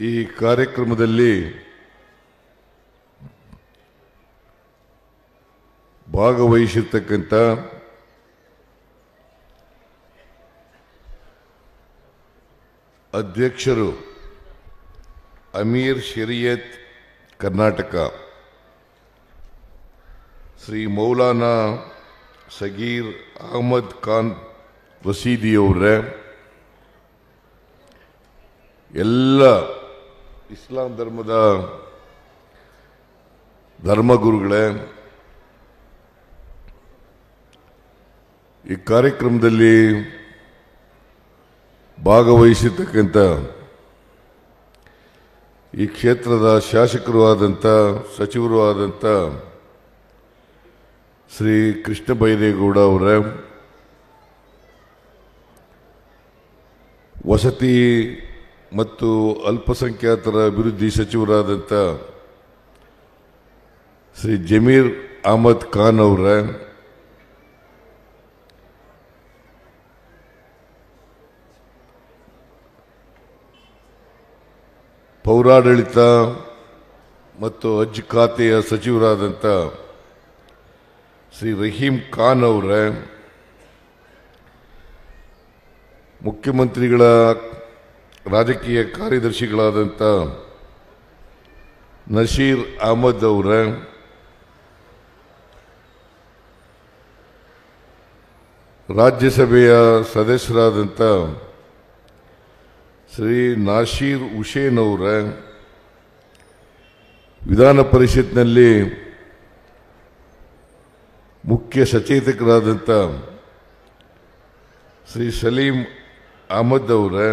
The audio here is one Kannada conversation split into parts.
ಈ ಕಾರ್ಯಕ್ರಮದಲ್ಲಿ ಭಾಗವಹಿಸಿರ್ತಕ್ಕಂಥ ಅಧ್ಯಕ್ಷರು ಅಮೀರ್ ಶರೀಯತ್ ಕರ್ನಾಟಕ ಶ್ರೀ ಮೌಲಾನಾ ಸಗೀರ್ ಅಹಮದ್ ಖಾನ್ ವಸೀದಿಯವರೇ, ಎಲ್ಲ ಇಸ್ಲಾಂ ಧರ್ಮದ ಧರ್ಮಗುರುಗಳೇ, ಈ ಕಾರ್ಯಕ್ರಮದಲ್ಲಿ ಭಾಗವಹಿಸಿರ್ತಕ್ಕಂಥ ಈ ಕ್ಷೇತ್ರದ ಶಾಸಕರು ಆದಂಥ ಸಚಿವರು ಆದಂಥ ಶ್ರೀ ಕೃಷ್ಣ ಬೈರೇಗೌಡ ಅವರೇ, ವಸತಿ ಮತ್ತು ಅಲ್ಪಸಂಖ್ಯಾತರ ಅಭಿವೃದ್ಧಿ ಸಚಿವರಾದಂಥ ಶ್ರೀ ಜಮೀರ್ ಅಹಮದ್ ಖಾನ್ ಅವರೇ, ಪೌರಾಡಳಿತ ಮತ್ತು ಹಜ್ ಖಾತೆಯ ಸಚಿವರಾದಂಥ ಶ್ರೀ ರಹೀಂ ಖಾನ್ ಅವರೇ, ಮುಖ್ಯಮಂತ್ರಿಗಳ ರಾಜಕೀಯ ಕಾರ್ಯದರ್ಶಿಗಳಾದಂಥ ನಶೀರ್ ಅಹಮದ್ ಅವರೇ, ರಾಜ್ಯಸಭೆಯ ಸದಸ್ಯರಾದಂಥ ಶ್ರೀ ನಾಸೀರ್ ಹುಸೇನ್ ಅವರೇ, ವಿಧಾನ ಪರಿಷತ್ನಲ್ಲಿ ಮುಖ್ಯ ಸಚೇತಕರಾದಂಥ ಶ್ರೀ ಸಲೀಂ ಅಹಮದ್ ಅವರೇ,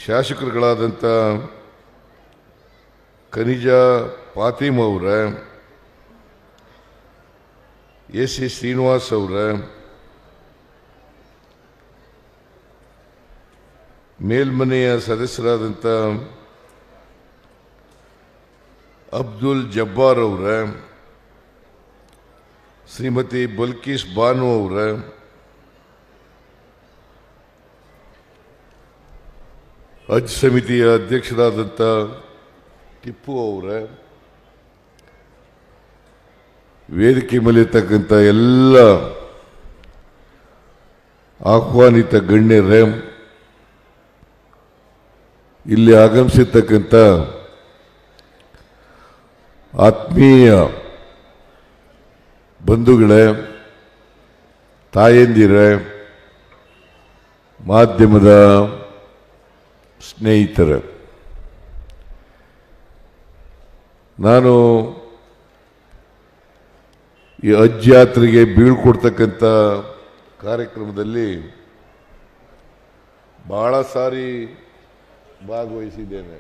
ಶಾಸಕರುಗಳಾದಂಥ ಖನಿಜಾ ಫಾತಿಮ್ ಅವರೇ, ಎಸ್ ಶ್ರೀನಿವಾಸ್ ಅವರೇ, ಮೇಲ್ಮನೆಯ ಸದಸ್ಯರಾದಂಥ ಅಬ್ದುಲ್ ಜಬ್ಬಾರ್ ಅವರೇ, ಶ್ರೀಮತಿ ಬಲ್ಕೀಸ್ ಬಾನು ಅವರೇ, ಹಜ್ ಸಮಿತಿಯ ಅಧ್ಯಕ್ಷರಾದಂಥ ಟಿಪ್ಪು ಅವರೇ, ವೇದಿಕೆ ಮೇಲಿರ್ತಕ್ಕಂಥ ಎಲ್ಲ ಆಹ್ವಾನಿತ ಗಣ್ಯರೇ, ಇಲ್ಲಿ ಆಗಮಿಸಿರ್ತಕ್ಕಂಥ ಆತ್ಮೀಯ ಬಂಧುಗಳೇ, ತಾಯಂದಿರೇ, ಮಾಧ್ಯಮದ ಸ್ನೇಹಿತರೆ, ನಾನು ಈ ಹಜ್ ಯಾತ್ರೆಗೆ ಬೀಳ್ಕೊಡ್ತಕ್ಕಂಥ ಕಾರ್ಯಕ್ರಮದಲ್ಲಿ ಬಹಳ ಸಾರಿ ಭಾಗವಹಿಸಿದ್ದೇನೆ.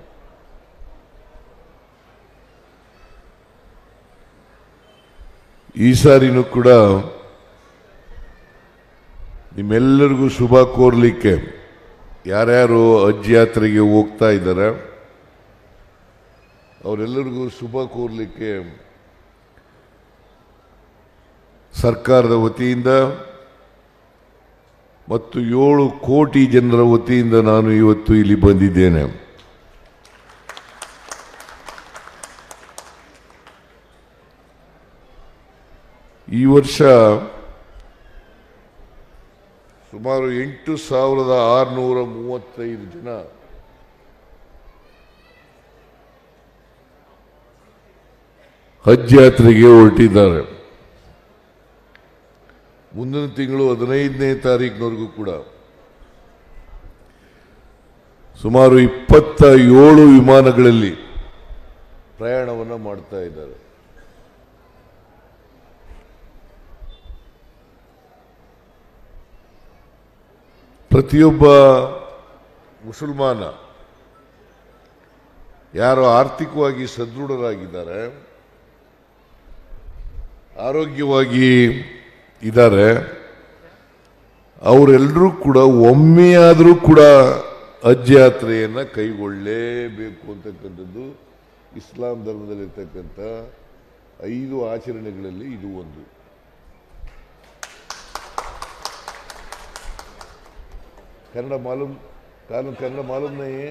ಈ ಸಾರಿನೂ ಕೂಡ ನಿಮ್ಮೆಲ್ಲರಿಗೂ ಶುಭ ಕೋರ್ಲಿಕ್ಕೆ, ಯಾರ್ಯಾರು ಹಜ್ ಯಾತ್ರೆಗೆ ಹೋಗ್ತಾ ಇದ್ದಾರೆ ಅವರೆಲ್ಲರಿಗೂ ಶುಭ ಕೋರ್ಲಿಕ್ಕೆ ಸರ್ಕಾರದ ವತಿಯಿಂದ ಮತ್ತು 7 ಕೋಟಿ ಜನರ ವತಿಯಿಂದ ನಾನು ಇವತ್ತು ಇಲ್ಲಿ ಬಂದಿದ್ದೇನೆ. ಈ ವರ್ಷ ಸುಮಾರು 8,635 ಜನ ಹಜ್ ಯಾತ್ರೆಗೆ ಹೊರಟಿದ್ದಾರೆ. ಮುಂದಿನ ತಿಂಗಳು 15ನೇ ತಾರೀಕಿನವರೆಗೂ ಕೂಡ ಸುಮಾರು 27 ವಿಮಾನಗಳಲ್ಲಿ ಪ್ರಯಾಣವನ್ನು ಮಾಡ್ತಾ ಇದ್ದಾರೆ. ಪ್ರತಿಯೊಬ್ಬ ಮುಸಲ್ಮಾನ ಯಾರು ಆರ್ಥಿಕವಾಗಿ ಸದೃಢರಾಗಿದ್ದಾರೆ, ಆರೋಗ್ಯವಾಗಿ ಇದ್ದಾರೆ, ಅವರೆಲ್ಲರೂ ಕೂಡ ಒಮ್ಮೆಯಾದರೂ ಕೂಡ ಹಜ್ ಯಾತ್ರೆಯನ್ನು ಕೈಗೊಳ್ಳಲೇಬೇಕು ಅಂತಕ್ಕಂಥದ್ದು ಇಸ್ಲಾಂ ಧರ್ಮದಲ್ಲಿರ್ತಕ್ಕಂಥ 5 ಆಚರಣೆಗಳಲ್ಲಿ ಇದು ಒಂದು. ಕನ್ನಡ ಮಾಲೂಮ್ कानून करना मालूम नहीं है,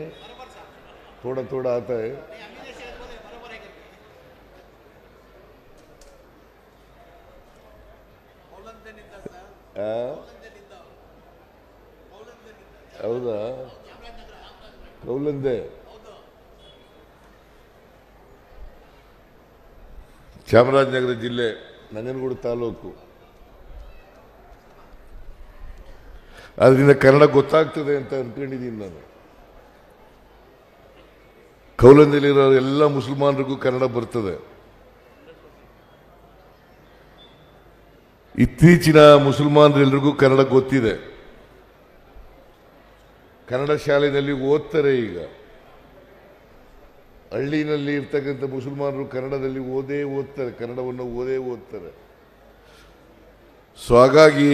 थोड़ा थोड़ा आता है। ಹೌದಾ? ಕೌಲಂದೆ ಚಾಮರಾಜನಗರ ಜಿಲ್ಲೆ, ನಂಜನಗೂಡು ತಾಲೂಕು. ಅದರಿಂದ ಕನ್ನಡ ಗೊತ್ತಾಗ್ತದೆ ಅಂತ ಅನ್ಕೊಂಡಿದ್ದೀನಿ ನಾನು. ಕೌಲಂದಲ್ಲಿರೋ ಎಲ್ಲ ಮುಸಲ್ಮಾನರಿಗೂ ಕನ್ನಡ ಬರ್ತದೆ. ಇತ್ತೀಚಿನ ಮುಸಲ್ಮಾನರೆಲ್ಲರಿಗೂ ಕನ್ನಡ ಗೊತ್ತಿದೆ. ಕನ್ನಡ ಶಾಲೆಯಲ್ಲಿ ಓದ್ತಾರೆ. ಈಗ ಹಳ್ಳಿನಲ್ಲಿ ಇರ್ತಕ್ಕಂಥ ಮುಸಲ್ಮಾನರು ಕನ್ನಡದಲ್ಲಿ ಓದ್ತಾರೆ, ಕನ್ನಡವನ್ನು ಓದ್ತಾರೆ. ಸೊ ಹಾಗಾಗಿ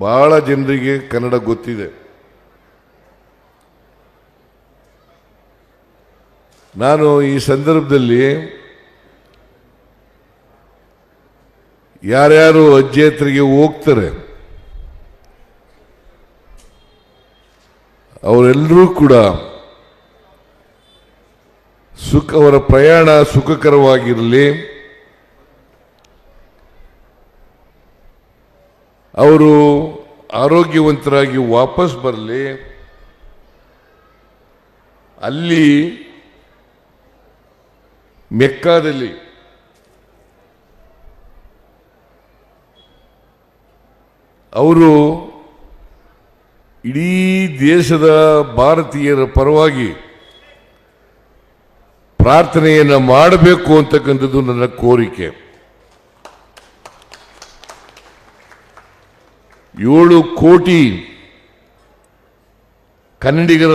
ಬಹಳ ಜನರಿಗೆ ಕನ್ನಡ ಗೊತ್ತಿದೆ. ನಾನು ಈ ಸಂದರ್ಭದಲ್ಲಿ ಯಾರ್ಯಾರು ಅಜ್ಜೇತ್ರಿಗೆ ಹೋಗ್ತಾರೆ ಅವರೆಲ್ಲರೂ ಕೂಡ ಅವರ ಪ್ರಯಾಣ ಸುಖಕರವಾಗಿರಲಿ, ಅವರು ಆರೋಗ್ಯವಂತರಾಗಿ ವಾಪಸ್ ಬರಲಿ, ಅಲ್ಲಿ ಮೆಕ್ಕಾದಲ್ಲಿ ಅವರು ಇಡೀ ದೇಶದ ಭಾರತೀಯರ ಪರವಾಗಿ ಪ್ರಾರ್ಥನೆಯನ್ನು ಮಾಡಬೇಕು ಅಂತಕ್ಕಂಥದ್ದು ನನ್ನ ಕೋರಿಕೆ. 7 ಕೋಟಿ ಕನ್ನಡಿಗರ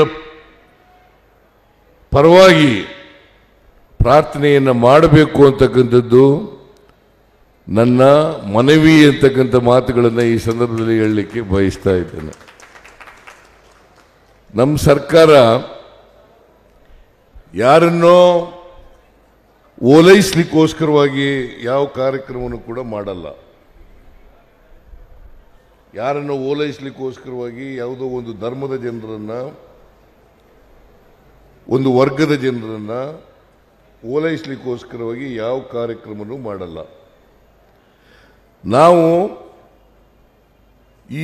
ಪರವಾಗಿ ಪ್ರಾರ್ಥನೆಯನ್ನು ಮಾಡಬೇಕು ಅಂತಕ್ಕಂಥದ್ದು ನನ್ನ ಮನವಿ ಅಂತಕ್ಕಂಥ ಮಾತುಗಳನ್ನು ಈ ಸಂದರ್ಭದಲ್ಲಿ ಹೇಳಲಿಕ್ಕೆ ಬಯಸ್ತಾ ಇದ್ದೇನೆ. ನಮ್ಮ ಸರ್ಕಾರ ಯಾರನ್ನೋ ಓಲೈಸಲಿಕ್ಕೋಸ್ಕರವಾಗಿ ಯಾವ ಕಾರ್ಯಕ್ರಮವನ್ನು ಕೂಡ ಮಾಡಲ್ಲ. ಯಾರನ್ನು ಓಲೈಸಲಿಕ್ಕೋಸ್ಕರವಾಗಿ ಯಾವುದೋ ಒಂದು ಧರ್ಮದ ಜನರನ್ನ, ಒಂದು ವರ್ಗದ ಜನರನ್ನ ಓಲೈಸಲಿಕ್ಕೋಸ್ಕರವಾಗಿ ಯಾವ ಕಾರ್ಯಕ್ರಮವೂ ಮಾಡಲ್ಲ. ನಾವು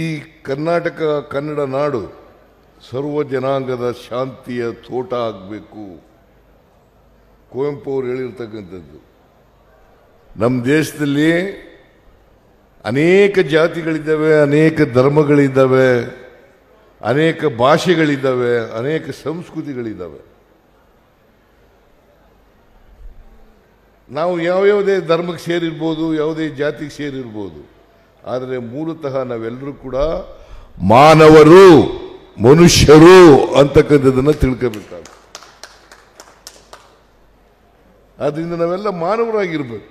ಈ ಕರ್ನಾಟಕ ಕನ್ನಡ ನಾಡು ಸರ್ವ ಜನಾಂಗದ ಶಾಂತಿಯ ತೋಟ ಆಗಬೇಕು. ಕುವೆಂಪು ಅವರು ಹೇಳಿರ್ತಕ್ಕಂಥದ್ದು. ನಮ್ಮ ದೇಶದಲ್ಲಿ ಅನೇಕ ಜಾತಿಗಳಿದ್ದಾವೆ, ಅನೇಕ ಧರ್ಮಗಳಿದ್ದಾವೆ, ಅನೇಕ ಭಾಷೆಗಳಿದ್ದಾವೆ, ಅನೇಕ ಸಂಸ್ಕೃತಿಗಳಿದ್ದಾವೆ. ನಾವು ಯಾವ್ಯಾವುದೇ ಧರ್ಮಕ್ಕೆ ಸೇರಿರ್ಬೋದು, ಯಾವುದೇ ಜಾತಿಗೆ ಸೇರಿರ್ಬೋದು, ಆದರೆ ಮೂಲತಃ ನಾವೆಲ್ಲರೂ ಕೂಡ ಮಾನವರು, ಮನುಷ್ಯರು ಅಂತಕ್ಕಂಥದ್ದನ್ನು ತಿಳ್ಕೋಬೇಕಾಗುತ್ತೆ. ಆದ್ದರಿಂದ ನಾವೆಲ್ಲ ಮಾನವರಾಗಿರ್ಬೇಕು,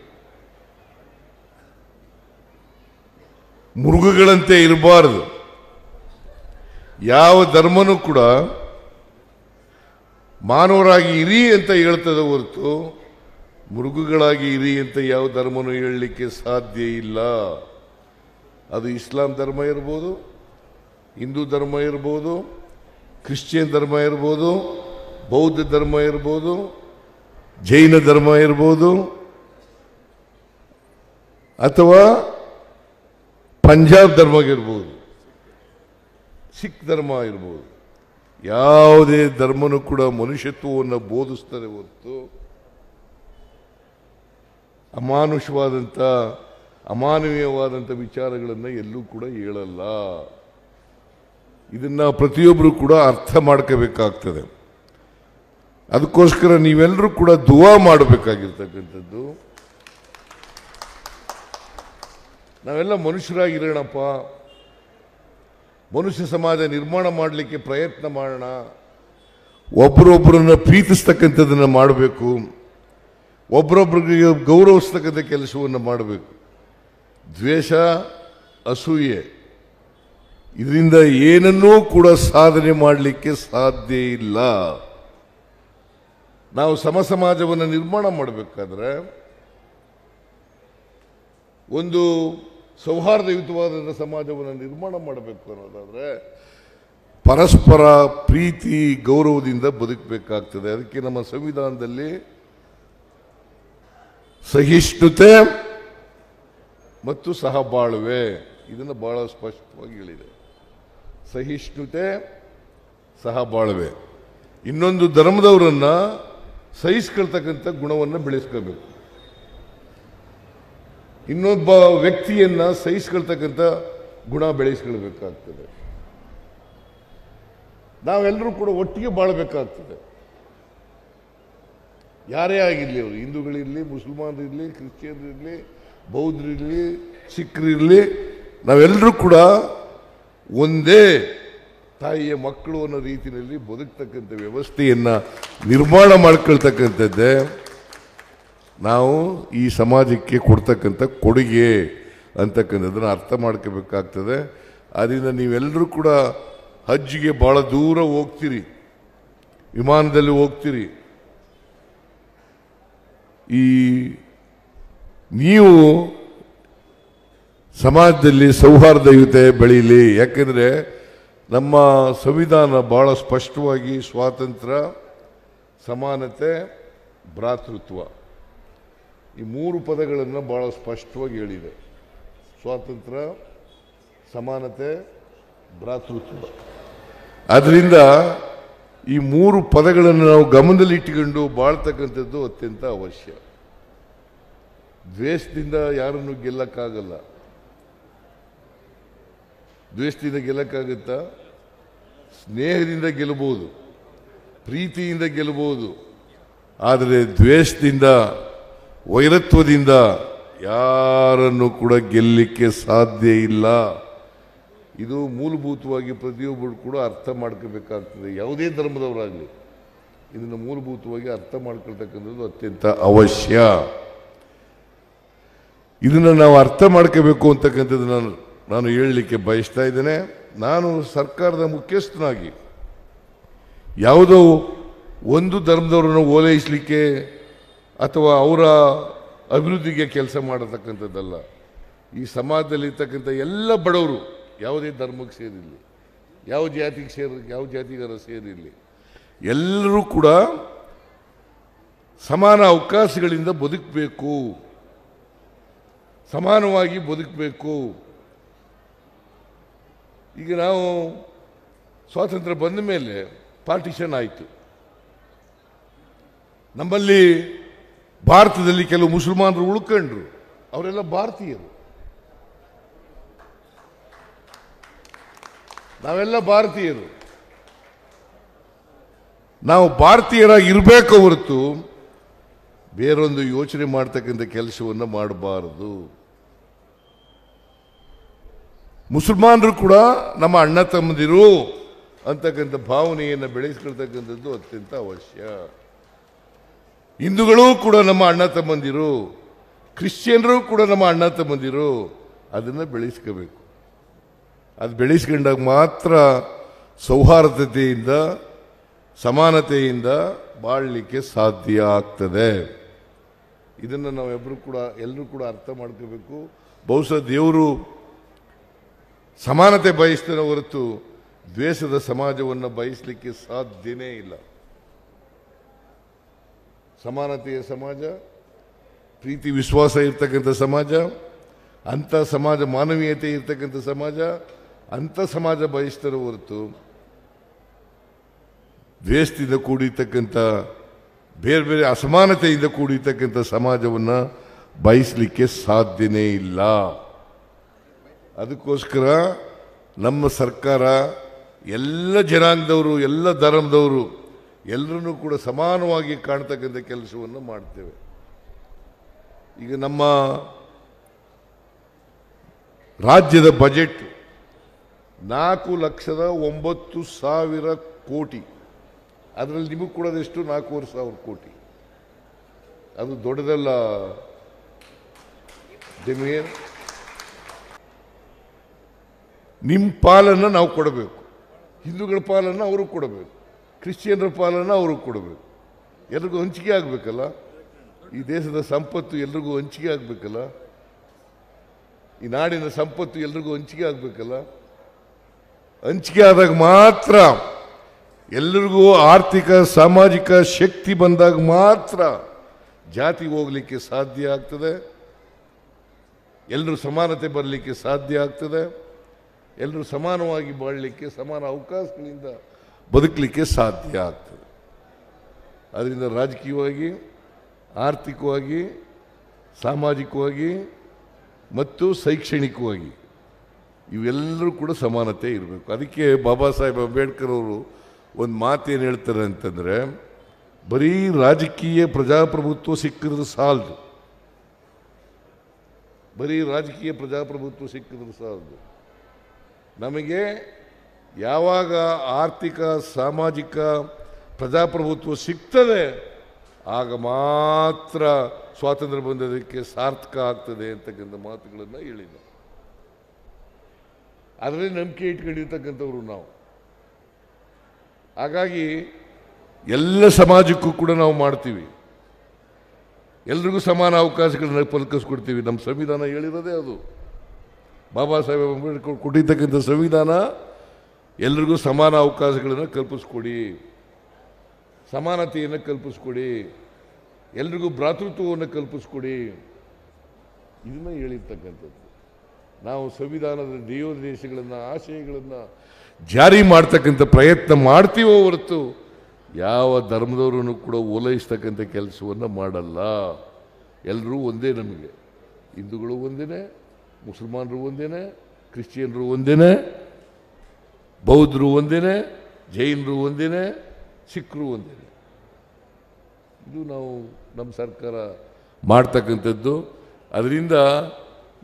ಮೃಗಗಳಂತೆ ಇರಬಾರದು. ಯಾವ ಧರ್ಮನೂ ಕೂಡ ಮಾನವರಾಗಿ ಇರಿ ಅಂತ ಹೇಳ್ತದೆ ಹೊರತು ಮೃಗಗಳಾಗಿ ಇರಿ ಅಂತ ಯಾವ ಧರ್ಮನೂ ಹೇಳಲಿಕ್ಕೆ ಸಾಧ್ಯ ಇಲ್ಲ. ಅದು ಇಸ್ಲಾಂ ಧರ್ಮ ಇರ್ಬೋದು, ಹಿಂದೂ ಧರ್ಮ ಇರ್ಬೋದು, ಕ್ರಿಶ್ಚಿಯನ್ ಧರ್ಮ ಇರ್ಬೋದು, ಬೌದ್ಧ ಧರ್ಮ ಇರ್ಬೋದು, ಜೈನ ಧರ್ಮ ಇರ್ಬೋದು, ಅಥವಾ ಪಂಜಾಬ್ ಧರ್ಮ ಇರ್ಬೋದು, ಸಿಖ್ ಧರ್ಮ ಇರ್ಬೋದು. ಯಾವುದೇ ಧರ್ಮನೂ ಕೂಡ ಮನುಷ್ಯತ್ವವನ್ನು ಬೋಧಿಸ್ತಾರೆ ಹೊರತು ಅಮಾನುಷವಾದಂಥ, ಅಮಾನವೀಯವಾದಂಥ ವಿಚಾರಗಳನ್ನು ಎಲ್ಲೂ ಕೂಡ ಹೇಳಲ್ಲ. ಇದನ್ನು ಪ್ರತಿಯೊಬ್ಬರು ಕೂಡ ಅರ್ಥ ಮಾಡ್ಕೋಬೇಕಾಗ್ತದೆ. ಅದಕ್ಕೋಸ್ಕರ ನೀವೆಲ್ಲರೂ ಕೂಡ ದುವಾ ಮಾಡಬೇಕಾಗಿರ್ತಕ್ಕಂಥದ್ದು, ನಾವೆಲ್ಲ ಮನುಷ್ಯರಾಗಿರೋಣಪ್ಪ, ಮನುಷ್ಯ ಸಮಾಜ ನಿರ್ಮಾಣ ಮಾಡಲಿಕ್ಕೆ ಪ್ರಯತ್ನ ಮಾಡೋಣ, ಒಬ್ಬರೊಬ್ಬರನ್ನ ಪ್ರೀತಿಸ್ತಕ್ಕಂಥದ್ದನ್ನು ಮಾಡಬೇಕು, ಒಬ್ಬರೊಬ್ಬರಿಗೆ ಗೌರವಿಸ್ತಕ್ಕಂಥ ಕೆಲಸವನ್ನು ಮಾಡಬೇಕು. ದ್ವೇಷ, ಅಸೂಯೆ ಇದರಿಂದ ಏನನ್ನೂ ಕೂಡ ಸಾಧನೆ ಮಾಡಲಿಕ್ಕೆ ಸಾಧ್ಯ ಇಲ್ಲ. ನಾವು ಸಮಾಜವನ್ನು ನಿರ್ಮಾಣ ಮಾಡಬೇಕಾದ್ರೆ, ಒಂದು ಸೌಹಾರ್ದಯುತವಾದ ಸಮಾಜವನ್ನು ನಿರ್ಮಾಣ ಮಾಡಬೇಕು ಅನ್ನೋದಾದರೆ ಪರಸ್ಪರ ಪ್ರೀತಿ ಗೌರವದಿಂದ ಬದುಕಬೇಕಾಗ್ತದೆ. ಅದಕ್ಕೆ ನಮ್ಮ ಸಂವಿಧಾನದಲ್ಲಿ ಸಹಿಷ್ಣುತೆ ಮತ್ತು ಸಹಬಾಳ್ವೆ ಇದನ್ನು ಬಹಳ ಸ್ಪಷ್ಟವಾಗಿ ಹೇಳಿದೆ. ಸಹಿಷ್ಣುತೆ, ಸಹಬಾಳ್ವೆ. ಇನ್ನೊಂದು ಧರ್ಮದವರನ್ನ ಸಹಿಸ್ಕೊಳ್ತಕ್ಕಂಥ ಗುಣವನ್ನು ಬೆಳೆಸ್ಕೋಬೇಕು. ಇನ್ನೊಬ್ಬ ವ್ಯಕ್ತಿಯನ್ನ ಸಹಿಸ್ಕೊಳ್ತಕ್ಕಂಥ ಗುಣ ಬೆಳೆಸ್ಕೊಳ್ಬೇಕಾಗ್ತದೆ. ನಾವೆಲ್ಲರೂ ಕೂಡ ಒಟ್ಟಿಗೆ ಬಾಳಬೇಕಾಗ್ತದೆ. ಯಾರೇ ಆಗಿರಲಿ, ಅವರು ಹಿಂದೂಗಳಿರಲಿ, ಮುಸಲ್ಮಾನರಿರಲಿ, ಕ್ರಿಶ್ಚಿಯನ್ರಿರಲಿ, ಬೌದ್ಧರಿರಲಿ, ಸಿಖ್ರಿರಲಿ, ನಾವೆಲ್ಲರೂ ಕೂಡ ಒಂದೇ ತಾಯಿಯ ಮಕ್ಕಳು ಅನ್ನೋ ರೀತಿಯಲ್ಲಿ ಬದುಕ್ತಕ್ಕಂಥ ವ್ಯವಸ್ಥೆಯನ್ನು ನಿರ್ಮಾಣ ಮಾಡ್ಕೊಳ್ತಕ್ಕಂಥದ್ದೇ ನಾವು ಈ ಸಮಾಜಕ್ಕೆ ಕೊಡ್ತಕ್ಕಂಥ ಕೊಡುಗೆ ಅಂತಕ್ಕಂಥದ್ದನ್ನು ಅರ್ಥ ಮಾಡ್ಕೋಬೇಕಾಗ್ತದೆ. ಆದ್ದರಿಂದ ನೀವೆಲ್ಲರೂ ಕೂಡ ಹಜ್ಜಿಗೆ ಭಾಳ ದೂರ ಹೋಗ್ತೀರಿ, ವಿಮಾನದಲ್ಲಿ ಹೋಗ್ತೀರಿ. ನೀವು ಸಮಾಜದಲ್ಲಿ ಸೌಹಾರ್ದಯುತೆ ಬೆಳೀಲಿ. ಯಾಕೆಂದರೆ ನಮ್ಮ ಸಂವಿಧಾನ ಭಾಳ ಸ್ಪಷ್ಟವಾಗಿ ಸ್ವಾತಂತ್ರ್ಯ, ಸಮಾನತೆ, ಭ್ರಾತೃತ್ವ ಈ ಮೂರು ಪದಗಳನ್ನು ಭಾಳ ಸ್ಪಷ್ಟವಾಗಿ ಹೇಳಿದೆ. ಸ್ವಾತಂತ್ರ್ಯ, ಸಮಾನತೆ, ಭ್ರಾತೃತ್ವ. ಆದ್ದರಿಂದ ಈ ಮೂರು ಪದಗಳನ್ನು ನಾವು ಗಮನದಲ್ಲಿಟ್ಟುಕೊಂಡು ಬಾಳ್ತಕ್ಕಂಥದ್ದು ಅತ್ಯಂತ ಅವಶ್ಯ. ದ್ವೇಷದಿಂದ ಯಾರನ್ನು ಗೆಲ್ಲಕ್ಕಾಗಲ್ಲ. ದ್ವೇಷದಿಂದ ಗೆಲ್ಲಕ್ಕಾಗುತ್ತಾ? ಸ್ನೇಹದಿಂದ ಗೆಲ್ಲಬಹುದು, ಪ್ರೀತಿಯಿಂದ ಗೆಲ್ಲಬಹುದು. ಆದರೆ ದ್ವೇಷದಿಂದ, ವೈರತ್ವದಿಂದ ಯಾರನ್ನು ಕೂಡ ಗೆಲ್ಲಲಿಕ್ಕೆ ಸಾಧ್ಯ ಇಲ್ಲ. ಇದು ಮೂಲಭೂತವಾಗಿ ಪ್ರತಿಯೊಬ್ಬರು ಕೂಡ ಅರ್ಥ ಮಾಡ್ಕೋಬೇಕಾಗ್ತದೆ. ಯಾವುದೇ ಧರ್ಮದವರಾಗಲಿ ಇದನ್ನು ಮೂಲಭೂತವಾಗಿ ಅರ್ಥ ಮಾಡ್ಕೊಳ್ತಕ್ಕಂಥದ್ದು ಅತ್ಯಂತ ಅವಶ್ಯ. ಇದನ್ನು ನಾವು ಅರ್ಥ ಮಾಡ್ಕೋಬೇಕು ಅಂತಕ್ಕಂಥದ್ದು ನಾನು ಹೇಳಲಿಕ್ಕೆ ಬಯಸ್ತಾ ಇದ್ದೇನೆ. ನಾನು ಸರ್ಕಾರದ ಮುಖ್ಯಸ್ಥನಾಗಿ ಯಾವುದೋ ಒಂದು ಧರ್ಮದವರನ್ನು ಓಲೈಸಲಿಕ್ಕೆ ಅಥವಾ ಅವರ ಅಭಿವೃದ್ಧಿಗೆ ಕೆಲಸ ಮಾಡತಕ್ಕಂಥದ್ದಲ್ಲ. ಈ ಸಮಾಜದಲ್ಲಿರ್ತಕ್ಕಂಥ ಎಲ್ಲ ಬಡವರು ಯಾವುದೇ ಧರ್ಮಕ್ಕೆ ಸೇರಿರಲಿ, ಯಾವ ಜಾತಿಗಾರ ಸೇರಿರಲಿ, ಎಲ್ಲರೂ ಕೂಡ ಸಮಾನ ಅವಕಾಶಗಳಿಂದ ಬದುಕಬೇಕು, ಸಮಾನವಾಗಿ ಬದುಕಬೇಕು. ಈಗ ನಾವು ಸ್ವಾತಂತ್ರ್ಯ ಬಂದ ಮೇಲೆ ಪಾರ್ಟಿಷನ್ ಆಯಿತು. ನಮ್ಮಲ್ಲಿ ಭಾರತದಲ್ಲಿ ಕೆಲವು ಮುಸಲ್ಮಾನರು ಉಳ್ಕೊಂಡ್ರು, ಅವರೆಲ್ಲ ಭಾರತೀಯರು. ನಾವೆಲ್ಲ ಭಾರತೀಯರು. ನಾವು ಭಾರತೀಯರಾಗಿ ಇರಬೇಕು ಹೊರತು ಬೇರೊಂದು ಯೋಚನೆ ಮಾಡ್ತಕ್ಕಂಥ ಕೆಲಸವನ್ನು ಮಾಡಬಾರದು. ಮುಸಲ್ಮಾನರು ಕೂಡ ನಮ್ಮ ಅಣ್ಣ ತಮ್ಮಂದಿರು ಅಂತಕ್ಕಂಥ ಭಾವನೆಯನ್ನು ಬೆಳೆಸ್ಕೊಳ್ತಕ್ಕಂಥದ್ದು ಅತ್ಯಂತ ಅವಶ್ಯ. ಹಿಂದೂಗಳು ಕೂಡ ನಮ್ಮ ಅಣ್ಣ ತಮ್ಮಂದಿರು, ಕ್ರಿಶ್ಚಿಯನ್ರು ಕೂಡ ನಮ್ಮ ಅಣ್ಣ ತಮ್ಮಂದಿರು. ಅದನ್ನು ಬೆಳೆಸ್ಕೋಬೇಕು. ಅದು ಬೆಳೆಸ್ಕೊಂಡಾಗ ಮಾತ್ರ ಸೌಹಾರ್ದತೆಯಿಂದ, ಸಮಾನತೆಯಿಂದ ಬಾಳಲಿಕ್ಕೆ ಸಾಧ್ಯ ಆಗ್ತದೆ. ಇದನ್ನು ಎಲ್ಲರೂ ಕೂಡ ಅರ್ಥ ಮಾಡ್ಕೋಬೇಕು. ಬಹುಶಃ ದೇವರು ಸಮಾನತೆ ಬಯಸ್ತಾನೆ ಹೊರತು ದ್ವೇಷದ ಸಮಾಜವನ್ನು ಬಯಸಲಿಕ್ಕೆ ಸಾಧ್ಯನೇ ಇಲ್ಲ. ಸಮಾನತೆಯ ಸಮಾಜ, ಪ್ರೀತಿ ವಿಶ್ವಾಸ ಇರ್ತಕ್ಕಂಥ ಸಮಾಜ, ಅಂಥ ಸಮಾಜ, ಮಾನವೀಯತೆ ಇರ್ತಕ್ಕಂಥ ಸಮಾಜ, ಅಂಥ ಸಮಾಜ ಬಯಸ್ತಾನೆ ಹೊರತು ದ್ವೇಷದಿಂದ ಕೂಡಿರ್ತಕ್ಕಂಥ ಬೇರೆ ಬೇರೆ ಅಸಮಾನತೆಯಿಂದ ಕೂಡಿರ್ತಕ್ಕಂಥ ಸಮಾಜವನ್ನು ಬಯಸಲಿಕ್ಕೆ ಸಾಧ್ಯನೇ ಇಲ್ಲ. ಅದಕ್ಕೋಸ್ಕರ ನಮ್ಮ ಸರ್ಕಾರ ಎಲ್ಲ ಜನಾಂಗದವರು, ಎಲ್ಲ ಧರ್ಮದವರು ಎಲ್ಲರನ್ನೂ ಕೂಡ ಸಮಾನವಾಗಿ ಕಾಣ್ತಕ್ಕಂಥ ಕೆಲಸವನ್ನು ಮಾಡ್ತೇವೆ. ಈಗ ನಮ್ಮ ರಾಜ್ಯದ ಬಜೆಟ್ 4,09,000 ಕೋಟಿ. ಅದರಲ್ಲಿ ನಿಮಗೆ ಕೊಡೋದೆಷ್ಟು? 4,500 ಕೋಟಿ. ಅದು ದೊಡ್ಡದಲ್ಲ ಜಮೀರ್. ನಿಮ್ಮ ಪಾಲನ್ನು ನಾವು ಕೊಡಬೇಕು, ಹಿಂದೂಗಳ ಪಾಲನ್ನು ಅವರು ಕೊಡಬೇಕು, ಕ್ರಿಶ್ಚಿಯನ್ರ ಪಾಲನ್ನು ಅವರು ಕೊಡಬೇಕು. ಎಲ್ರಿಗೂ ಹಂಚಿಕೆ ಆಗಬೇಕಲ್ಲ. ಈ ದೇಶದ ಸಂಪತ್ತು ಎಲ್ರಿಗೂ ಹಂಚಿಕೆ ಆಗಬೇಕಲ್ಲ. ಈ ನಾಡಿನ ಸಂಪತ್ತು ಎಲ್ರಿಗೂ ಹಂಚಿಕೆ ಆಗಬೇಕಲ್ಲ. ಹಂಚಿಕೆ ಆದಾಗ ಮಾತ್ರ, ಎಲ್ಲರಿಗೂ ಆರ್ಥಿಕ ಸಾಮಾಜಿಕ ಶಕ್ತಿ ಬಂದಾಗ ಮಾತ್ರ ಜಾತಿ ಹೋಗಲಿಕ್ಕೆ ಸಾಧ್ಯ ಆಗ್ತದೆ, ಎಲ್ಲರೂ ಸಮಾನತೆ ಬರಲಿಕ್ಕೆ ಸಾಧ್ಯ ಆಗ್ತದೆ, ಎಲ್ಲರೂ ಸಮಾನವಾಗಿ ಬಾಳಲಿಕ್ಕೆ, ಸಮಾನ ಅವಕಾಶಗಳಿಂದ ಬದುಕಲಿಕ್ಕೆ ಸಾಧ್ಯ ಆಗ್ತದೆ. ಅದರಿಂದ ರಾಜಕೀಯವಾಗಿ, ಆರ್ಥಿಕವಾಗಿ, ಸಾಮಾಜಿಕವಾಗಿ ಮತ್ತು ಶೈಕ್ಷಣಿಕವಾಗಿ ಇವೆಲ್ಲರೂ ಕೂಡ ಸಮಾನತೆ ಇರಬೇಕು. ಅದಕ್ಕೆ ಬಾಬಾ ಸಾಹೇಬ್ ಅಂಬೇಡ್ಕರ್ ಅವರು ಒಂದು ಮಾತೇನು ಹೇಳ್ತಾರೆ ಅಂತಂದರೆ, ಬರೀ ರಾಜಕೀಯ ಪ್ರಜಾಪ್ರಭುತ್ವ ಸಿಕ್ಕಿದ್ರೆ ಸಾಲದು, ಬರೀ ರಾಜಕೀಯ ಪ್ರಜಾಪ್ರಭುತ್ವ ಸಿಕ್ಕಿದ್ರೆ ಸಾಲದು. ನಮಗೆ ಯಾವಾಗ ಆರ್ಥಿಕ ಸಾಮಾಜಿಕ ಪ್ರಜಾಪ್ರಭುತ್ವ ಸಿಗ್ತದೆ ಆಗ ಮಾತ್ರ ಸ್ವಾತಂತ್ರ್ಯ ಬಂದದಕ್ಕೆ ಸಾರ್ಥಕ ಆಗ್ತದೆ ಅಂತಕ್ಕಂಥ ಮಾತುಗಳನ್ನು ಹೇಳಿದ. ಅದರಲ್ಲಿ ನಂಬಿಕೆ ಇಟ್ಕೊಂಡಿರ್ತಕ್ಕಂಥವ್ರು ನಾವು. ಹಾಗಾಗಿ ಎಲ್ಲ ಸಮಾಜಕ್ಕೂ ಕೂಡ ನಾವು ಮಾಡ್ತೀವಿ, ಎಲ್ರಿಗೂ ಸಮಾನ ಅವಕಾಶಗಳನ್ನ ಪಲಕಿಸ್ಕೊಡ್ತೀವಿ. ನಮ್ಮ ಸಂವಿಧಾನ ಹೇಳಿರೋದೇ ಅದು. ಬಾಬಾ ಸಾಹೇಬ್ ಅಂಬೇಡ್ಕರ್ ಕೊಟ್ಟಿರ್ತಕ್ಕಂಥ ಸಂವಿಧಾನ ಎಲ್ರಿಗೂ ಸಮಾನ ಅವಕಾಶಗಳನ್ನು ಕಲ್ಪಿಸ್ಕೊಡಿ, ಸಮಾನತೆಯನ್ನು ಕಲ್ಪಿಸ್ಕೊಡಿ, ಎಲ್ರಿಗೂ ಭ್ರಾತೃತ್ವವನ್ನು ಕಲ್ಪಿಸ್ಕೊಡಿ, ಇದನ್ನು ಹೇಳಿರ್ತಕ್ಕಂಥದ್ದು. ನಾವು ಸಂವಿಧಾನದ ಧ್ಯೇಯೋದ್ದೇಶಗಳನ್ನು, ಆಶಯಗಳನ್ನು ಜಾರಿ ಮಾಡ್ತಕ್ಕಂಥ ಪ್ರಯತ್ನ ಮಾಡ್ತೀವೋ ಹೊರತು ಯಾವ ಧರ್ಮದವರನ್ನು ಕೂಡ ಓಲೈಸ್ತಕ್ಕಂಥ ಕೆಲಸವನ್ನು ಮಾಡಲ್ಲ. ಎಲ್ಲರೂ ಒಂದೇ, ನಮಗೆ ಹಿಂದೂಗಳು ಒಂದೇ, ಮುಸಲ್ಮಾನರು ಒಂದೇ, ಕ್ರಿಶ್ಚಿಯನ್ರು ಒಂದೇ, ಬೌದ್ಧರು ಒಂದೇ, ಜೈನರು ಒಂದೇ, ಸಿಖ್ರು ಒಂದೇ. ಇದು ನಾವು ನಮ್ಮ ಸರ್ಕಾರ ಮಾಡ್ತಕ್ಕಂಥದ್ದು. ಅದರಿಂದ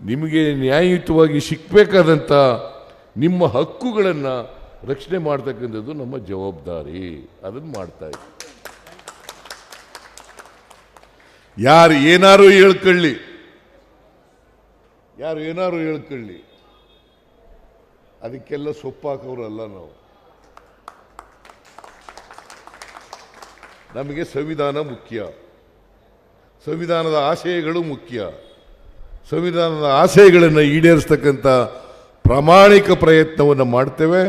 ನಿಮಗೆ ನ್ಯಾಯಯುತವಾಗಿ ಸಿಕ್ಕಬೇಕಾದಂಥ ನಿಮ್ಮ ಹಕ್ಕುಗಳನ್ನು ರಕ್ಷಣೆ ಮಾಡ್ತಕ್ಕಂಥದ್ದು ನಮ್ಮ ಜವಾಬ್ದಾರಿ. ಅದನ್ನು ಮಾಡ್ತಾ ಇದ್ದೀವಿ. ಯಾರು ಏನಾರು ಹೇಳ್ಕೊಳ್ಳಿ, ಯಾರು ಏನಾರು ಹೇಳ್ಕೊಳ್ಳಿ, ಅದಕ್ಕೆಲ್ಲ ಸೊಪ್ಪಾಕವ್ರಲ್ಲ ನಾವು. ನಮಗೆ ಸಂವಿಧಾನ ಮುಖ್ಯ, ಸಂವಿಧಾನದ ಆಶಯಗಳು ಮುಖ್ಯ. ಸಂವಿಧಾನದ ಆಶಯಗಳನ್ನು ಈಡೇರಿಸ್ತಕ್ಕಂಥ ಪ್ರಾಮಾಣಿಕ ಪ್ರಯತ್ನವನ್ನು ಮಾಡ್ತೇವೆ.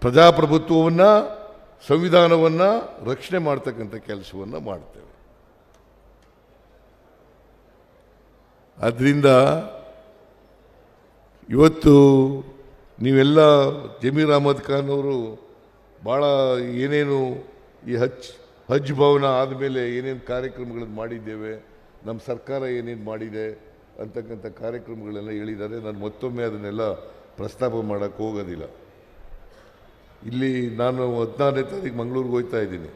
ಪ್ರಜಾಪ್ರಭುತ್ವವನ್ನು, ಸಂವಿಧಾನವನ್ನು ರಕ್ಷಣೆ ಮಾಡ್ತಕ್ಕಂಥ ಕೆಲಸವನ್ನು ಮಾಡ್ತೇವೆ. ಆದ್ದರಿಂದ ಇವತ್ತು ನೀವೆಲ್ಲ ಜಮೀರ್ ಅಹಮದ್ ಖಾನ್ ಅವರು ಭಾಳ ಏನೇನು ಈ ಹಜ್ ಭವನ ಆದಮೇಲೆ ಏನೇನು ಕಾರ್ಯಕ್ರಮಗಳನ್ನು ಮಾಡಿದ್ದೇವೆ, ನಮ್ಮ ಸರ್ಕಾರ ಏನೇನು ಮಾಡಿದೆ ಅಂತಕ್ಕಂಥ ಕಾರ್ಯಕ್ರಮಗಳೆಲ್ಲ ಹೇಳಿದ್ದಾರೆ. ನಾನು ಮತ್ತೊಮ್ಮೆ ಅದನ್ನೆಲ್ಲ ಪ್ರಸ್ತಾಪ ಮಾಡೋಕ್ಕೆ ಹೋಗೋದಿಲ್ಲ. ಇಲ್ಲಿ ನಾನು 14ನೇ ತಾರೀಕು ಮಂಗಳೂರಿಗೆ ಹೋಗ್ತಾ ಇದ್ದೀನಿ.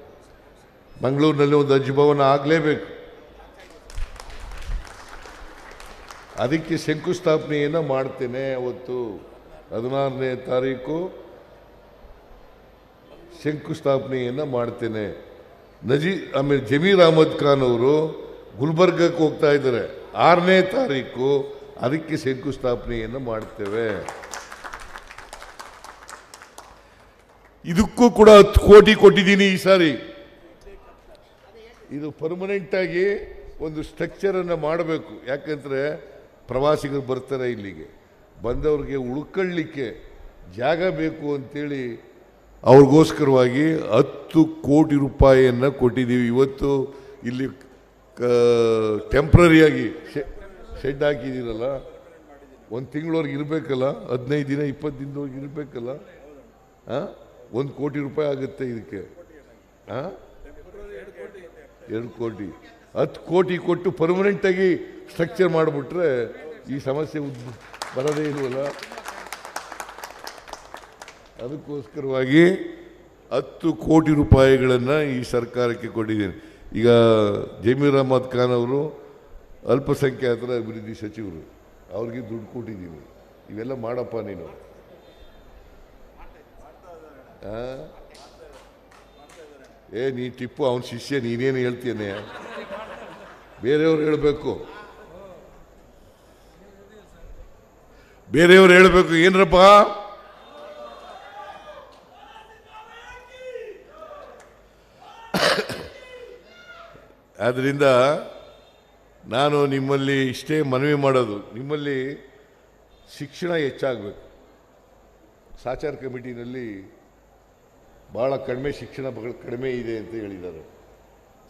ಮಂಗಳೂರಿನಲ್ಲಿ ಒಂದು ಹಜ್ ಭವನ ಆಗಲೇಬೇಕು. ಅದಕ್ಕೆ ಶಂಕುಸ್ಥಾಪನೆಯನ್ನು ಮಾಡ್ತೇನೆ. ಅವತ್ತು 16ನೇ ತಾರೀಕು ಶಂಕುಸ್ಥಾಪನೆಯನ್ನು ಮಾಡ್ತೇನೆ. ಆಮೇಲೆ ಜಮೀರ್ ಅಹಮದ್ ಖಾನ್ ಅವರು ಗುಲ್ಬರ್ಗಕ್ಕೆ ಹೋಗ್ತಾ ಇದ್ದಾರೆ 6ನೇ ತಾರೀಕು, ಅದಕ್ಕೆ ಶಂಕುಸ್ಥಾಪನೆಯನ್ನು ಮಾಡ್ತೇವೆ. ಇದಕ್ಕೂ ಕೂಡ 10 ಕೋಟಿ ಕೊಟ್ಟಿದ್ದೀನಿ ಈ ಸಾರಿ. ಇದು ಪರ್ಮನೆಂಟ್ ಆಗಿ ಒಂದು ಸ್ಟ್ರಕ್ಚರನ್ನು ಮಾಡಬೇಕು. ಯಾಕಂದರೆ ಪ್ರವಾಸಿಗರು ಬರ್ತಾರೆ, ಇಲ್ಲಿಗೆ ಬಂದವ್ರಿಗೆ ಉಳ್ಕೊಳ್ಳಿಕ್ಕೆ ಜಾಗ ಬೇಕು ಅಂತೇಳಿ ಅವ್ರಿಗೋಸ್ಕರವಾಗಿ 10 ಕೋಟಿ ರೂಪಾಯಿಯನ್ನು ಕೊಟ್ಟಿದ್ದೀವಿ. ಇವತ್ತು ಇಲ್ಲಿ ಟೆಂಪ್ರರಿಯಾಗಿ ಶೆಡ್ ಹಾಕಿದ್ದೀರಲ್ಲ, ಒಂದು ತಿಂಗಳವರೆಗೆ ಇರಬೇಕಲ್ಲ, 15 ದಿನ 20 ದಿನದವರೆಗೆ ಇರಬೇಕಲ್ಲ. 1 ಕೋಟಿ ರೂಪಾಯಿ ಆಗುತ್ತೆ ಇದಕ್ಕೆ. 2 ಕೋಟಿ 10 ಕೋಟಿ ಕೊಟ್ಟು ಪರ್ಮನೆಂಟಾಗಿ ಸ್ಟ್ರಕ್ಚರ್ ಮಾಡಿಬಿಟ್ರೆ ಈ ಸಮಸ್ಯೆ ಬರೋದೇ ಇಲ್ವಲ್ಲ. ಅದಕ್ಕೋಸ್ಕರವಾಗಿ 10 ಕೋಟಿ ರೂಪಾಯಿಗಳನ್ನು ಈ ಸರ್ಕಾರಕ್ಕೆ ಕೊಟ್ಟಿದ್ದೀನಿ. ಈಗ ಜಮೀರ್ ಅಹಮದ್ ಖಾನ್ ಅವರು ಅಲ್ಪಸಂಖ್ಯಾತರ ಅಭಿವೃದ್ಧಿ ಸಚಿವರು, ಅವ್ರಿಗೆ ದುಡ್ಡು ಕೊಟ್ಟಿದ್ದೀನಿ. ಇವೆಲ್ಲ ಮಾಡಪ್ಪ ನೀನು. ನೀ ಟಿಪ್ಪು ಅವನ ಶಿಷ್ಯ, ನೀನೇನು ಹೇಳ್ತೇನೆ, ಬೇರೆಯವ್ರು ಹೇಳಬೇಕು, ಬೇರೆಯವ್ರು ಹೇಳಬೇಕು. ಏನರಪ್ಪ ಆದ್ದರಿಂದ ನಾನು ನಿಮ್ಮಲ್ಲಿ ಇಷ್ಟೇ ಮನವಿ ಮಾಡೋದು, ನಿಮ್ಮಲ್ಲಿ ಶಿಕ್ಷಣ ಹೆಚ್ಚಾಗಬೇಕು. ಸಾಚಾರ್ ಕಮಿಟಿನಲ್ಲಿ ಭಾಳ ಕಡಿಮೆ ಶಿಕ್ಷಣ ಕಡಿಮೆ ಇದೆ ಅಂತ ಹೇಳಿದ್ದಾರೆ.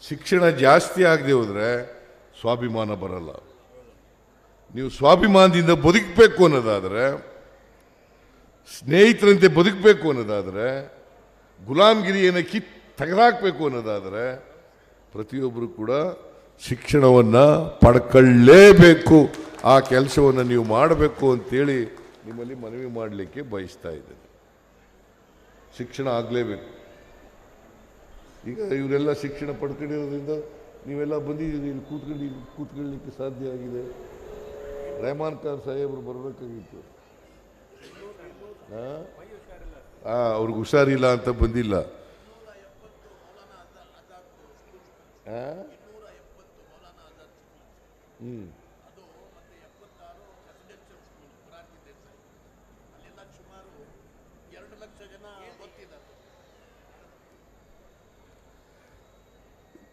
ಶಿಕ್ಷಣ ಜಾಸ್ತಿ ಆಗದೆ ಹೋದರೆ ಸ್ವಾಭಿಮಾನ ಬರಲ್ಲ. ನೀವು ಸ್ವಾಭಿಮಾನದಿಂದ ಬದುಕಬೇಕು ಅನ್ನೋದಾದರೆ, ಸ್ನೇಹಿತರಂತೆ ಬದುಕಬೇಕು ಅನ್ನೋದಾದರೆ, ಗುಲಾಮಗಿರಿಯನ್ನು ತೆಗೆದಾಕಬೇಕು ಅನ್ನೋದಾದರೆ ಪ್ರತಿಯೊಬ್ಬರು ಕೂಡ ಶಿಕ್ಷಣವನ್ನು ಪಡ್ಕೊಳ್ಳೇಬೇಕು. ಆ ಕೆಲಸವನ್ನು ನೀವು ಮಾಡಬೇಕು ಅಂತೇಳಿ ನಿಮ್ಮಲ್ಲಿ ಮನವಿ ಮಾಡಲಿಕ್ಕೆ ಬಯಸ್ತಾ ಇದ್ದೇನೆ. ಶಿಕ್ಷಣ ಆಗಲೇಬೇಕು. ಈಗ ಇವರೆಲ್ಲ ಶಿಕ್ಷಣ ಪಡ್ಕೊಂಡಿರೋದ್ರಿಂದ ನೀವೆಲ್ಲ ಬಂದಿದ್ದೀರಿ, ಇಲ್ಲಿ ಕೂತ್ಕೊಳ್ಳಿಕ್ಕೆ ಸಾಧ್ಯ ಆಗಿದೆ. ರೆಹಮಾನ್ ಖಾನ್ ಸಾಹೇಬರು ಬರಬೇಕಾಗಿತ್ತು. ಅವ್ರಿಗೆ ಹುಷಾರಿಲ್ಲ ಅಂತ ಬಂದಿಲ್ಲ.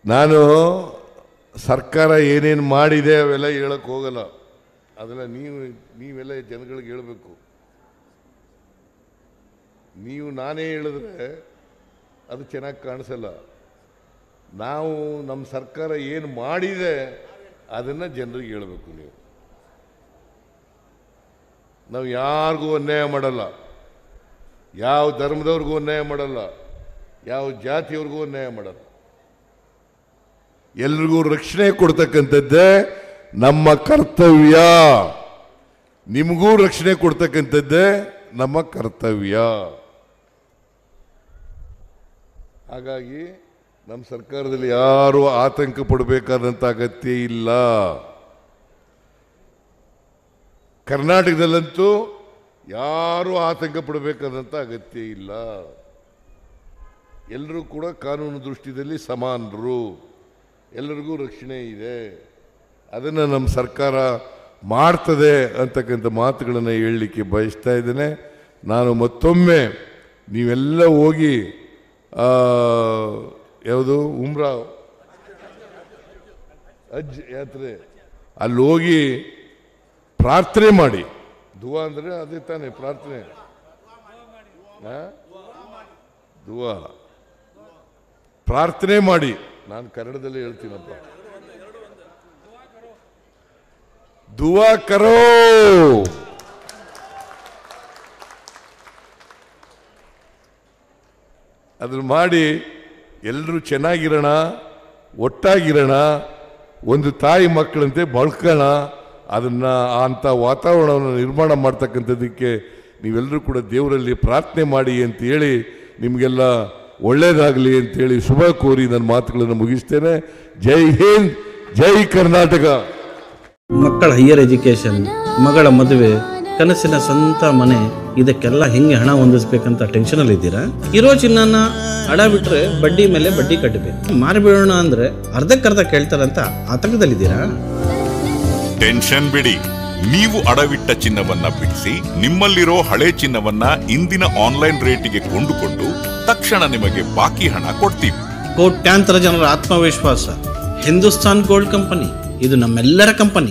ನಾನು ಸರ್ಕಾರ ಏನೇನು ಮಾಡಿದೆ ಅವೆಲ್ಲ ಹೇಳಕ್ಕೆ ಹೋಗಲ್ಲ. ಅದೆಲ್ಲ ನೀವೆಲ್ಲ ಜನಗಳಿಗೆ ಹೇಳಬೇಕು. ನೀವು ನಾನೇ ಹೇಳಿದ್ರೆ ಅದು ಚೆನ್ನಾಗಿ ಕಾಣಿಸಲ್ಲ. ನಾವು ನಮ್ಮ ಸರ್ಕಾರ ಏನು ಮಾಡಿದೆ ಅದನ್ನು ಜನರಿಗೆ ಹೇಳಬೇಕು. ನಾವು ಯಾರಿಗೂ ಅನ್ಯಾಯ ಮಾಡಲ್ಲ, ಯಾವ ಧರ್ಮದವ್ರಿಗೂ ಅನ್ಯಾಯ ಮಾಡಲ್ಲ, ಯಾವ ಜಾತಿಯವ್ರಿಗೂ ಅನ್ಯಾಯ ಮಾಡಲ್ಲ. ಎಲ್ರಿಗೂ ರಕ್ಷಣೆ ಕೊಡ್ತಕ್ಕಂಥದ್ದೇ ನಮ್ಮ ಕರ್ತವ್ಯ. ನಿಮಗೂ ರಕ್ಷಣೆ ಕೊಡ್ತಕ್ಕಂಥದ್ದೇ ನಮ್ಮ ಕರ್ತವ್ಯ. ಹಾಗಾಗಿ ನಮ್ಮ ಸರ್ಕಾರದಲ್ಲಿ ಯಾರೂ ಆತಂಕ ಪಡಬೇಕಾದಂಥ ಅಗತ್ಯ ಇಲ್ಲ. ಕರ್ನಾಟಕದಲ್ಲಂತೂ ಯಾರೂ ಆತಂಕ ಪಡಬೇಕಾದಂಥ ಅಗತ್ಯ ಇಲ್ಲ. ಎಲ್ಲರೂ ಕೂಡ ಕಾನೂನು ದೃಷ್ಟಿಯಲ್ಲಿ ಸಮಾನರು, ಎಲ್ಲರಿಗೂ ರಕ್ಷಣೆ ಇದೆ. ಅದನ್ನು ನಮ್ಮ ಸರ್ಕಾರ ಮಾಡ್ತದೆ ಅಂತಕ್ಕಂಥ ಮಾತುಗಳನ್ನು ಹೇಳಲಿಕ್ಕೆ ಬಯಸ್ತಾ ಇದ್ದೇನೆ. ನಾನು ಮತ್ತೊಮ್ಮೆ ನೀವೆಲ್ಲ ಹೋಗಿ ಯಾವುದು ಉಮ್ರಾ ಹಜ್ ಯಾತ್ರೆ ಅಲ್ಲಿ ಹೋಗಿ ಪ್ರಾರ್ಥನೆ ಮಾಡಿ. ದುವಾ ಅಂದರೆ ಅದೇ ತಾನೇ ಪ್ರಾರ್ಥನೆ, ದುವಾ ಪ್ರಾರ್ಥನೆ ಮಾಡಿ. ನಾನು ಕನ್ನಡದಲ್ಲಿ ಹೇಳ್ತೀನಪ್ಪ, ದುವಾ ಕರೋ. ಅದನ್ನು ಮಾಡಿ ಎಲ್ಲರೂ ಚೆನ್ನಾಗಿರೋಣ, ಒಟ್ಟಾಗಿರೋಣ, ಒಂದು ತಾಯಿ ಮಕ್ಕಳಂತೆ ಬಳ್ಕೋಣ. ಅದನ್ನು ಅಂಥ ವಾತಾವರಣವನ್ನು ನಿರ್ಮಾಣ ಮಾಡ್ತಕ್ಕಂಥದ್ದಕ್ಕೆ ನೀವೆಲ್ಲರೂ ಕೂಡ ದೇವರಲ್ಲಿ ಪ್ರಾರ್ಥನೆ ಮಾಡಿ ಅಂತ ಹೇಳಿ, ನಿಮಗೆಲ್ಲ ಒಳ್ಳೆಯದಾಗಲಿ ಅಂತೇಳಿ ಶುಭ ಕೋರಿ ನನ್ನ ಮಾತುಗಳನ್ನು ಮುಗಿಸ್ತೇನೆ. ಜೈ ಹಿಂದ್, ಜೈ ಕರ್ನಾಟಕ. ಮಕ್ಕಳ ಹೈಯರ್ ಎಜುಕೇಷನ್, ಮಗಳ ಮದುವೆ, ಕನಸಿನ ಸ್ವಂತ ಮನೆ, ಇದಕ್ಕೆಲ್ಲ ಹೆಂಗೆ ಹಣ ಹೊಂದಿಸ್ಬೇಕಂತ ಟೆನ್ಷನಲ್ಲಿ ಇದ್ದೀರಾ? ಇರೋ ಚಿನ್ನನ ಅಡ ಬಿಟ್ರೆ ಬಡ್ಡಿ ಮೇಲೆ ಬಡ್ಡಿ ಕಟ್ಟಬೇಕು. ಮಾರಿಬಿಡೋಣ ಅಂದ್ರೆ ಅರ್ಧಕ್ಕರ್ಧ ಕೇಳ್ತಾರಂತ ಆತಂಕದಲ್ಲಿದ್ದೀರಾ? ಟೆನ್ಷನ್ ಬಿಡಿ. ನೀವು ಅಡವಿಟ್ಟ ಚಿನ್ನವನ್ನ ಬಿಡಿಸಿ ನಿಮ್ಮಲ್ಲಿರೋ ಹಳೆ ಚಿನ್ನವನ್ನ ಇಂದಿನ ಆನ್ಲೈನ್ ರೇಟಿಗೆ ಕೊಂಡುಕೊಂಡು ತಕ್ಷಣ ನಿಮಗೆ ಬಾಕಿ ಹಣ ಕೊಡ್ತೀವಿ. ಕೋಟ್ಯಾಂತರ ಜನರ ಆತ್ಮವಿಶ್ವಾಸ ಹಿಂದೂಸ್ತಾನ್ ಗೋಲ್ಡ್ ಕಂಪನಿ, ಇದು ನಮ್ಮೆಲ್ಲರ ಕಂಪನಿ.